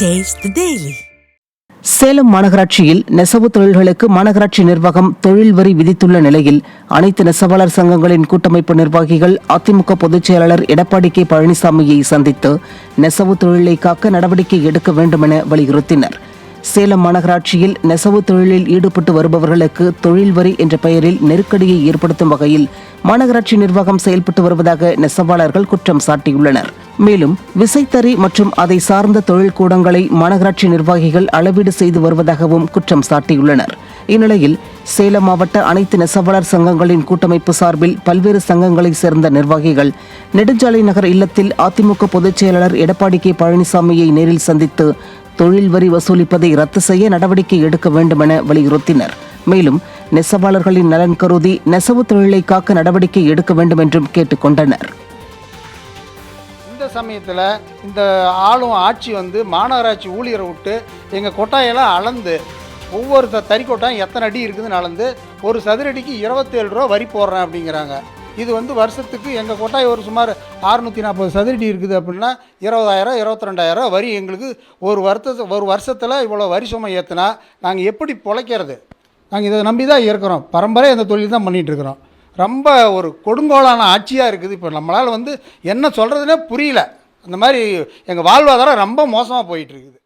Taste the Daily. Salem மாநகராட்சியில் நெசவு தொழில்களுக்கு மாநகராட்சி நிர்வாகம் தொழில் வரி விதித்துள்ள நிலையில் அனைத்து நெசவாளர் சங்கங்களின் கூட்டமைப்பு நிர்வாகிகள் அதிமுக பொதுச் செயலாளர் எடப்பாடி கே பழனிசாமியை சந்தித்து நெசவு தொழிலை காக்க நடவடிக்கை எடுக்க வேண்டும் என வலியுறுத்தினர். சேலம் மாநகராட்சியில் நெசவு தொழிலில் ஈடுபட்டு வருபவர்களுக்கு தொழில் வரி என்ற பெயரில் நெருக்கடியை ஏற்படுத்தும் வகையில் மாநகராட்சி நிர்வாகம் செயல்பட்டு வருவதாக நெசவாளர்கள் குற்றம் சாட்டியுள்ளனர். மேலும் விசைத்தறி மற்றும் அதை சார்ந்த தொழில் கூடங்களை மாநகராட்சி நிர்வாகிகள் அளவீடு செய்து வருவதாகவும் குற்றம் சாட்டியுள்ளனர். இந்நிலையில் சேலம் மாவட்ட அனைத்து நெசவாளர் சங்கங்களின் கூட்டமைப்பு சார்பில் பல்வேறு சங்கங்களைச் சேர்ந்த நிர்வாகிகள் நெடுஞ்சாலை நகர் இல்லத்தில் அதிமுக பொதுச் செயலாளர் எடப்பாடி கே பழனிசாமியை நேரில் சந்தித்து தொழில் வரி வசூலிப்பதை ரத்து செய்ய நடவடிக்கை எடுக்க வேண்டும் என வலியுறுத்தினர். மேலும் நெசவாளர்களின் நலன் கருதி நெசவு தொழிலை காக்க நடவடிக்கை எடுக்க வேண்டும் என்றும் கேட்டுக்கொண்டனர். இந்த சமயத்தில் இந்த ஆளும் ஆட்சி மாநகராட்சி ஊழியரை விட்டு எங்கள் கொட்டாயெல்லாம் அளந்து ஒவ்வொரு தறி கொட்டாயம் எத்தனை அடி இருக்குதுன்னு அளந்து ஒரு சதுரடிக்கு 27 ரூபா வரி போடுறேன் அப்படிங்கிறாங்க. இது வருஷத்துக்கு எங்கள் கொட்டாய் ஒரு சுமார் 640 சதுரடி இருக்குது அப்படின்னா 20,000 22,000 வரி எங்களுக்கு ஒரு வருஷத்தில் இவ்வளோ வரி சுமை ஏற்றுனா நாங்கள் எப்படி பிழைக்கிறது? நாங்கள் இதை நம்பி தான் இருக்கிறோம். பரம்பரை அந்த தொழில் தான் பண்ணிகிட்ருக்குறோம். ரொம்ப ஒரு கொடுங்கோலான ஆட்சியாக இருக்குது. இப்போ நம்மளால் என்ன சொல்கிறதுனே புரியல. அந்த மாதிரி எங்கள் வாழ்வாதாரம் ரொம்ப மோசமாக போயிட்டுருக்குது.